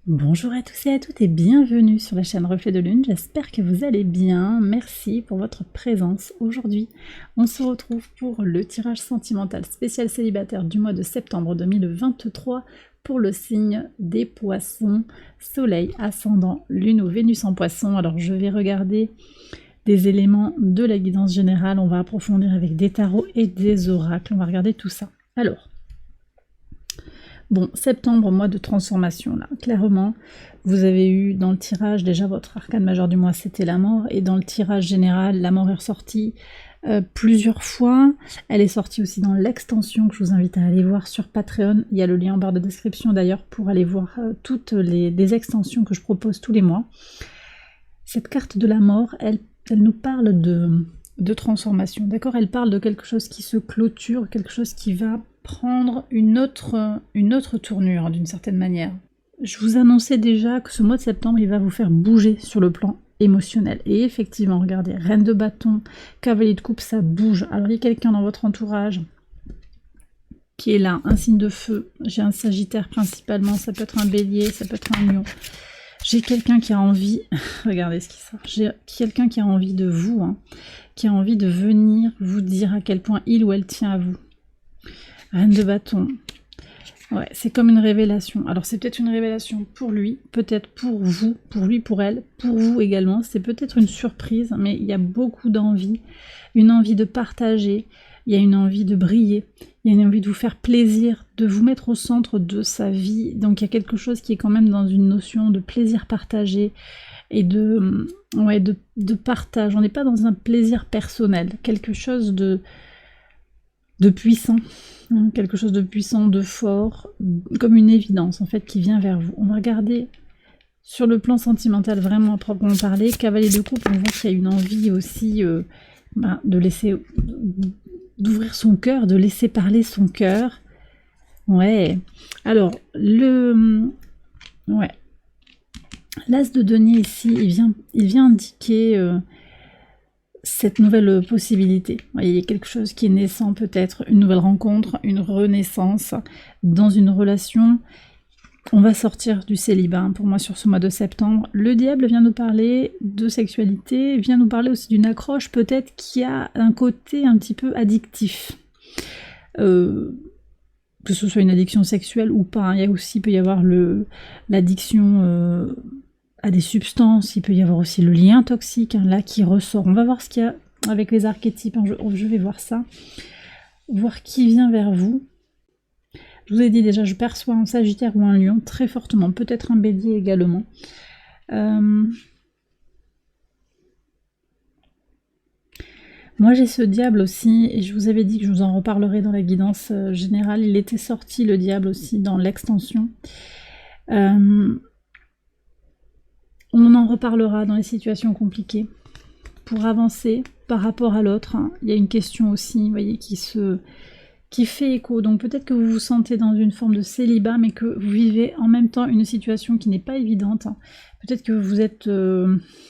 Bonjour à tous et à toutes et bienvenue sur la chaîne Reflet de Lune, j'espère que vous allez bien, merci pour votre présence. Aujourd'hui, on se retrouve pour le tirage sentimental spécial célibataire du mois de septembre 2023 pour le signe des poissons, soleil, ascendant, lune ou Vénus en poisson. Alors je vais regarder des éléments de la guidance générale, on va approfondir avec des tarots et des oracles, on va regarder tout ça. Alors, bon, septembre, mois de transformation, là, clairement, vous avez eu dans le tirage, déjà votre arcane majeur du mois, c'était la mort, et dans le tirage général, la mort est ressortie plusieurs fois, elle est sortie aussi dans l'extension que je vous invite à aller voir sur Patreon, il y a le lien en barre de description d'ailleurs pour aller voir toutes les extensions que je propose tous les mois. Cette carte de la mort, elle nous parle de transformation, d'accord? Elle parle de quelque chose qui se clôture, quelque chose qui va prendre une autre tournure d'une certaine manière. Je vous annonçais déjà que ce mois de septembre, il va vous faire bouger sur le plan émotionnel. Et effectivement, regardez, reine de bâton, cavalier de coupe, ça bouge. Alors il y a quelqu'un dans votre entourage qui est là, un signe de feu. J'ai un sagittaire principalement, ça peut être un bélier, ça peut être un lion. J'ai quelqu'un qui a envie, regardez ce qui sort, j'ai quelqu'un qui a envie de vous, hein, qui a envie de venir vous dire à quel point il ou elle tient à vous. Reine de bâton, ouais, c'est comme une révélation. Alors c'est peut-être une révélation pour lui, peut-être pour vous, pour lui, pour elle, pour vous également. C'est peut-être une surprise, mais il y a beaucoup d'envie, une envie de partager, il y a une envie de briller, il y a une envie de vous faire plaisir, de vous mettre au centre de sa vie. Donc il y a quelque chose qui est quand même dans une notion de plaisir partagé et de partage. On n'est pas dans un plaisir personnel, quelque chose de puissant, hein, quelque chose de puissant, de fort, comme une évidence en fait qui vient vers vous. On va regarder sur le plan sentimental vraiment à proprement parler. Cavalier de coupe, on voit qu'il y a une envie aussi de laisser, d'ouvrir son cœur, de laisser parler son cœur. Ouais. Alors l'as de denier ici, il vient indiquer cette nouvelle possibilité. Il y a quelque chose qui est naissant peut-être, une nouvelle rencontre, une renaissance dans une relation. On va sortir du célibat pour moi sur ce mois de septembre. Le diable vient nous parler de sexualité, vient nous parler aussi d'une accroche peut-être qui a un côté un petit peu addictif. Que ce soit une addiction sexuelle ou pas, il y a aussi, peut y avoir l'addiction à des substances, il peut y avoir aussi le lien toxique, hein, là qui ressort. On va voir ce qu'il y a avec les archétypes, hein, je vais voir ça, voir qui vient vers vous. Je vous ai dit déjà, je perçois un sagittaire ou un lion très fortement, peut-être un bélier également. Moi j'ai ce diable aussi, et je vous avais dit que je vous en reparlerai dans la guidance générale. Il était sorti le diable aussi dans l'extension. On en reparlera dans les situations compliquées. Pour avancer par rapport à l'autre, hein, il y a une question aussi, vous voyez, qui fait écho. Donc peut-être que vous vous sentez dans une forme de célibat, mais que vous vivez en même temps une situation qui n'est pas évidente. Peut-être que vous êtes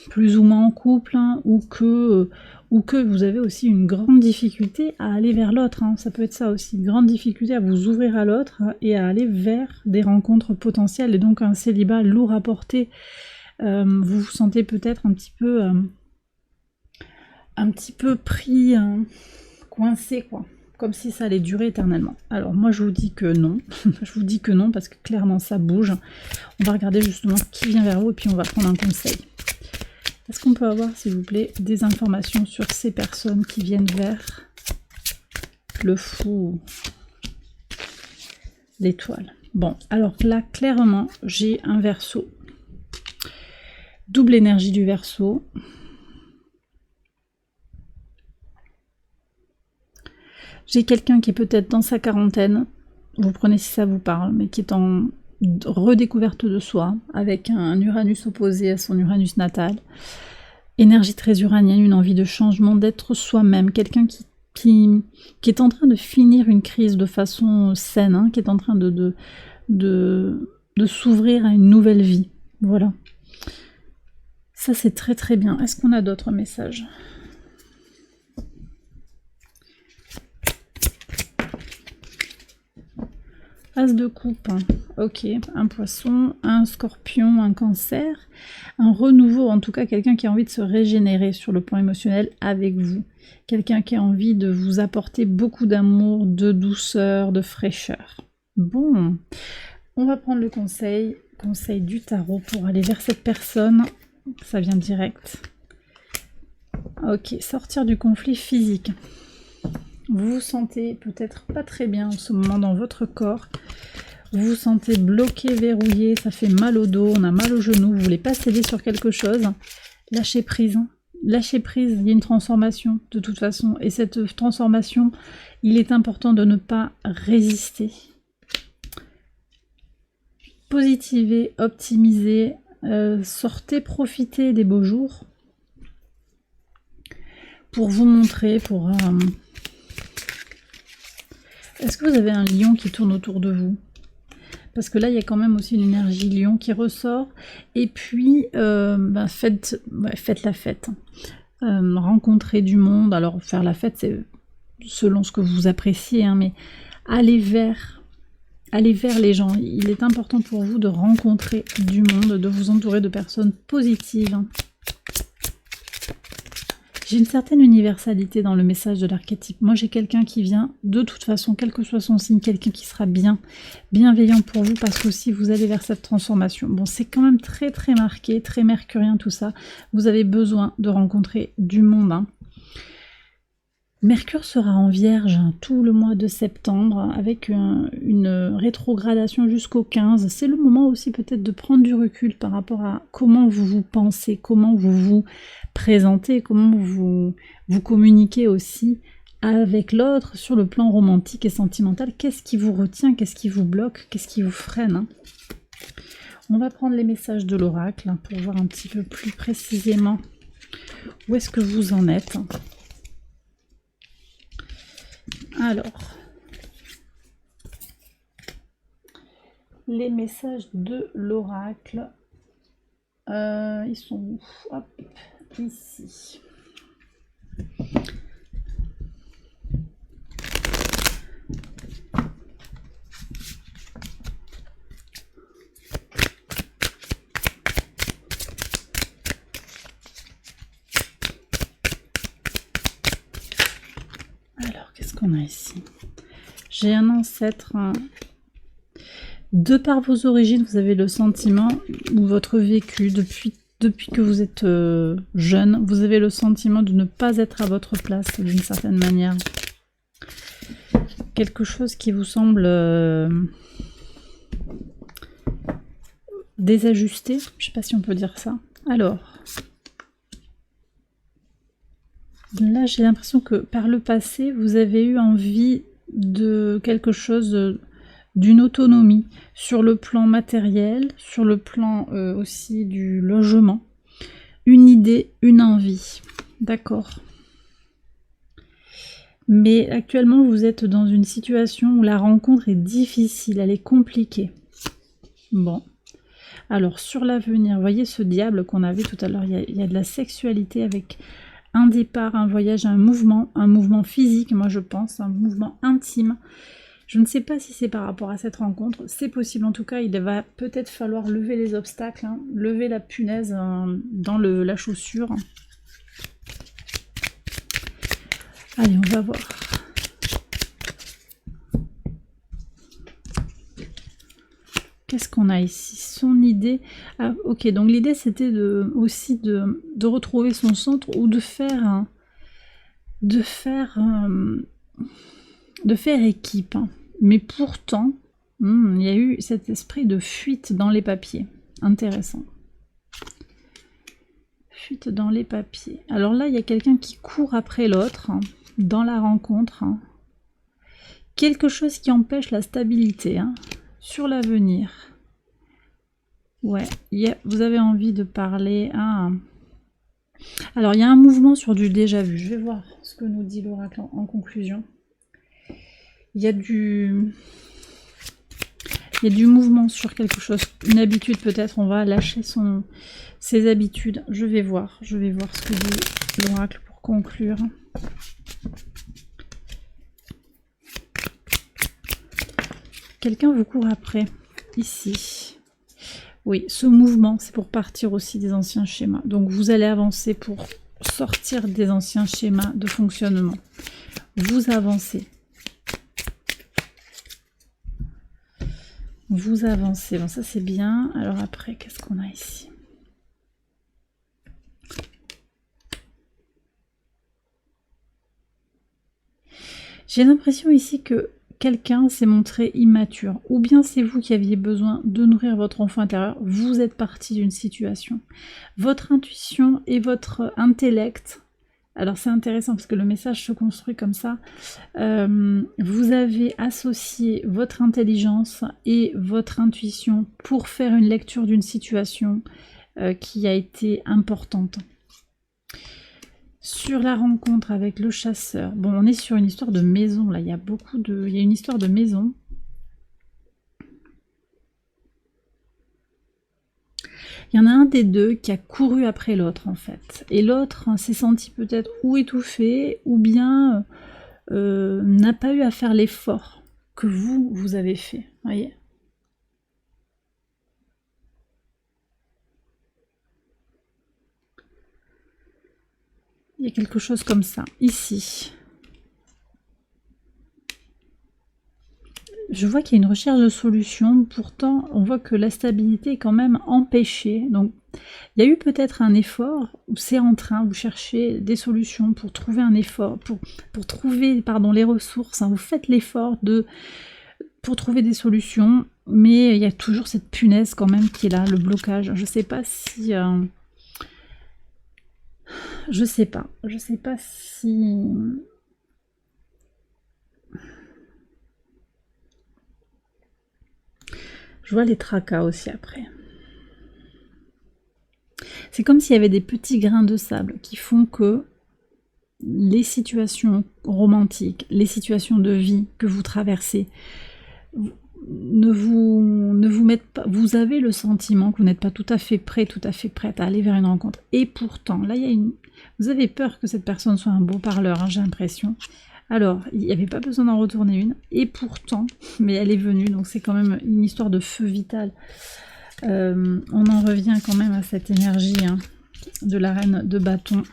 plus ou moins en couple, hein, ou que vous avez aussi une grande difficulté à aller vers l'autre. Hein. Ça peut être ça aussi, une grande difficulté à vous ouvrir à l'autre, hein, et à aller vers des rencontres potentielles, et donc un célibat lourd à porter. Vous vous sentez peut-être un petit peu pris, coincé, quoi. Comme si ça allait durer éternellement. Alors moi je vous dis que non, je vous dis que non parce que clairement ça bouge. On va regarder justement qui vient vers vous et puis on va prendre un conseil. Est-ce qu'on peut avoir s'il vous plaît des informations sur ces personnes qui viennent vers le fou, l'étoile? Bon, alors là clairement j'ai un Verseau. Double énergie du Verseau. J'ai quelqu'un qui est peut-être dans sa quarantaine, vous prenez si ça vous parle, mais qui est en redécouverte de soi, avec un Uranus opposé à son Uranus natal. Énergie très uranienne, une envie de changement, d'être soi-même, quelqu'un qui est en train de finir une crise de façon saine, hein, qui est en train de s'ouvrir à une nouvelle vie. Voilà. Ça c'est très très bien. Est-ce qu'on a d'autres messages ? As de coupe, hein. Ok, un poisson, un scorpion, un cancer, un renouveau, en tout cas quelqu'un qui a envie de se régénérer sur le plan émotionnel avec vous. Quelqu'un qui a envie de vous apporter beaucoup d'amour, de douceur, de fraîcheur. Bon, on va prendre le conseil du tarot pour aller vers cette personne. Ça vient direct. Ok, sortir du conflit physique. Vous vous sentez peut-être pas très bien en ce moment dans votre corps. Vous vous sentez bloqué, verrouillé, ça fait mal au dos, on a mal au genou, vous voulez pas céder sur quelque chose. Lâchez prise. Lâchez prise, il y a une transformation de toute façon. Et cette transformation, il est important de ne pas résister. Positivez, optimisez, sortez, profitez des beaux jours. Pour vous montrer, pour... Est-ce que vous avez un lion qui tourne autour de vous? Parce que là, il y a quand même aussi une énergie lion qui ressort. Et puis, faites la fête. Rencontrer du monde. Alors, faire la fête, c'est selon ce que vous appréciez, hein, mais allez vers les gens. Il est important pour vous de rencontrer du monde, de vous entourer de personnes positives. J'ai une certaine universalité dans le message de l'archétype. Moi, j'ai quelqu'un qui vient, de toute façon, quel que soit son signe, quelqu'un qui sera bienveillant pour vous, parce que si vous allez vers cette transformation, bon, c'est quand même très très marqué, très mercurien tout ça. Vous avez besoin de rencontrer du monde, hein. Mercure sera en Vierge tout le mois de septembre, avec une rétrogradation jusqu'au 15. C'est le moment aussi peut-être de prendre du recul par rapport à comment vous vous pensez, comment vous vous présentez, comment vous communiquez aussi avec l'autre sur le plan romantique et sentimental. Qu'est-ce qui vous retient, qu'est-ce qui vous bloque, qu'est-ce qui vous freine, hein. On va prendre les messages de l'oracle pour voir un petit peu plus précisément où est-ce que vous en êtes. Alors, les messages de l'oracle, ils sont où? Hop, ici. Alors, qu'est-ce qu'on a ici? J'ai un ancêtre. De par vos origines, vous avez le sentiment, ou votre vécu, depuis que vous êtes jeune, vous avez le sentiment de ne pas être à votre place d'une certaine manière. Quelque chose qui vous semble désajusté, je ne sais pas si on peut dire ça. Alors, là j'ai l'impression que par le passé, vous avez eu envie de quelque chose, d'une autonomie sur le plan matériel, sur le plan aussi du logement. Une idée, une envie. D'accord. Mais actuellement, vous êtes dans une situation où la rencontre est difficile, elle est compliquée. Bon. Alors, sur l'avenir, vous voyez ce diable qu'on a vu tout à l'heure, il y a de la sexualité avec un départ, un voyage, un mouvement physique, moi je pense, un mouvement intime. Je ne sais pas si c'est par rapport à cette rencontre, c'est possible en tout cas, il va peut-être falloir lever les obstacles, hein, lever la punaise dans la chaussure. Allez, on va voir. Qu'est-ce qu'on a ici? Son idée. Ah, ok, donc l'idée c'était aussi de retrouver son centre ou de faire équipe. Hein. Mais pourtant, il y a eu cet esprit de fuite dans les papiers. Intéressant. Fuite dans les papiers. Alors là, il y a quelqu'un qui court après l'autre hein, dans la rencontre. Hein. Quelque chose qui empêche la stabilité hein, sur l'avenir. Ouais, vous avez envie de parler. Ah. Alors, il y a un mouvement sur du déjà vu. Je vais voir ce que nous dit l'oracle en conclusion. Il y a du mouvement sur quelque chose, une habitude peut-être, on va lâcher ses habitudes. Je vais voir ce que dit l'oracle pour conclure. Quelqu'un vous court après, ici. Oui, ce mouvement, c'est pour partir aussi des anciens schémas. Donc vous allez avancer pour sortir des anciens schémas de fonctionnement. Vous avancez. Vous avancez. Bon, ça c'est bien. Alors après, qu'est-ce qu'on a ici? J'ai l'impression ici que quelqu'un s'est montré immature, ou bien c'est vous qui aviez besoin de nourrir votre enfant intérieur, vous êtes parti d'une situation. Votre intuition et votre intellect, alors c'est intéressant parce que le message se construit comme ça, vous avez associé votre intelligence et votre intuition pour faire une lecture d'une situation qui a été importante. Sur la rencontre avec le chasseur, bon, on est sur une histoire de maison, là, il y a une histoire de maison. Il y en a un des deux qui a couru après l'autre, en fait. Et l'autre s'est senti peut-être ou étouffé, ou bien n'a pas eu à faire l'effort que vous avez fait, voyez. Il y a quelque chose comme ça, ici. Je vois qu'il y a une recherche de solution, pourtant on voit que la stabilité est quand même empêchée. Donc il y a eu peut-être un effort, ou c'est en train, vous cherchez des solutions pour trouver un effort, pour trouver les ressources, hein, vous faites l'effort pour trouver des solutions, mais il y a toujours cette punaise quand même qui est là, le blocage. Je sais pas si... je sais pas si... Je vois les tracas aussi après. C'est comme s'il y avait des petits grains de sable qui font que les situations romantiques, les situations de vie que vous traversez, ne vous mettent pas. Vous avez le sentiment que vous n'êtes pas tout à fait prêt, tout à fait prête à aller vers une rencontre. Et pourtant, là, vous avez peur que cette personne soit un beau parleur, hein, j'ai l'impression. Alors, il n'y avait pas besoin d'en retourner une, et pourtant, mais elle est venue, donc c'est quand même une histoire de feu vital. On en revient quand même à cette énergie hein, de la reine de bâton.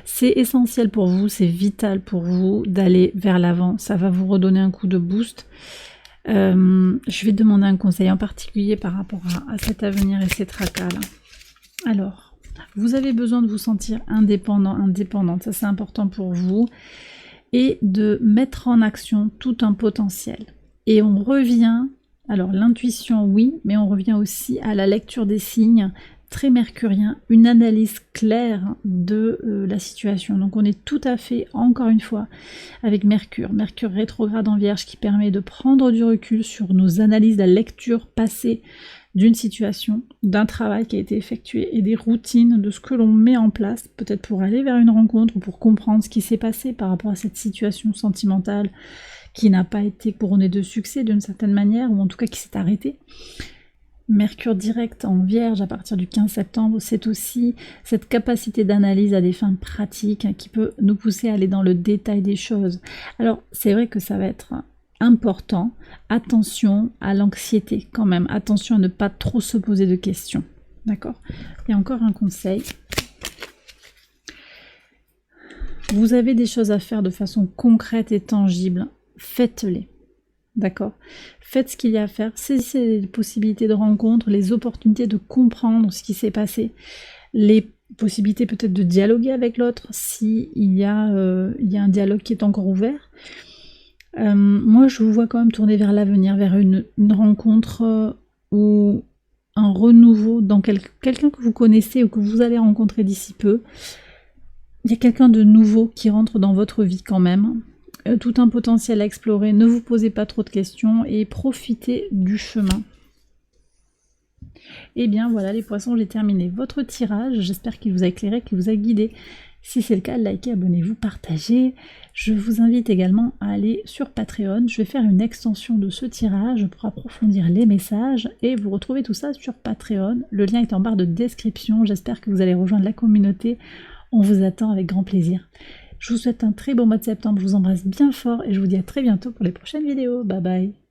C'est essentiel pour vous, c'est vital pour vous d'aller vers l'avant, ça va vous redonner un coup de boost. Je vais demander un conseil en particulier par rapport à cet avenir et ces tracas là. Alors, vous avez besoin de vous sentir indépendant, indépendante, ça c'est important pour vous, et de mettre en action tout un potentiel. Et on revient, alors l'intuition oui, mais on revient aussi à la lecture des signes, très mercurien, une analyse claire de la situation. Donc on est tout à fait, encore une fois, avec Mercure rétrograde en Vierge qui permet de prendre du recul sur nos analyses, la lecture passée d'une situation, d'un travail qui a été effectué et des routines de ce que l'on met en place, peut-être pour aller vers une rencontre ou pour comprendre ce qui s'est passé par rapport à cette situation sentimentale qui n'a pas été couronnée de succès d'une certaine manière, ou en tout cas qui s'est arrêtée. Mercure direct en Vierge à partir du 15 septembre, c'est aussi cette capacité d'analyse à des fins pratiques qui peut nous pousser à aller dans le détail des choses. Alors c'est vrai que ça va être important, attention à l'anxiété quand même, attention à ne pas trop se poser de questions, d'accord? Et encore un conseil, vous avez des choses à faire de façon concrète et tangible, faites-les. D'accord? Faites ce qu'il y a à faire, saisissez les possibilités de rencontre, les opportunités de comprendre ce qui s'est passé, les possibilités peut-être de dialoguer avec l'autre s'il y a un dialogue qui est encore ouvert. Moi je vous vois quand même tourner vers l'avenir, vers une rencontre ou un renouveau dans quelqu'un que vous connaissez ou que vous allez rencontrer d'ici peu. Il y a quelqu'un de nouveau qui rentre dans votre vie quand même. Tout un potentiel à explorer, ne vous posez pas trop de questions et profitez du chemin. Et bien voilà les poissons, j'ai terminé votre tirage, j'espère qu'il vous a éclairé, qu'il vous a guidé. Si c'est le cas, likez, abonnez-vous, partagez. Je vous invite également à aller sur Patreon, je vais faire une extension de ce tirage pour approfondir les messages et vous retrouvez tout ça sur Patreon. Le lien est en barre de description, j'espère que vous allez rejoindre la communauté. On vous attend avec grand plaisir. Je vous souhaite un très beau mois de septembre, je vous embrasse bien fort et je vous dis à très bientôt pour les prochaines vidéos. Bye bye.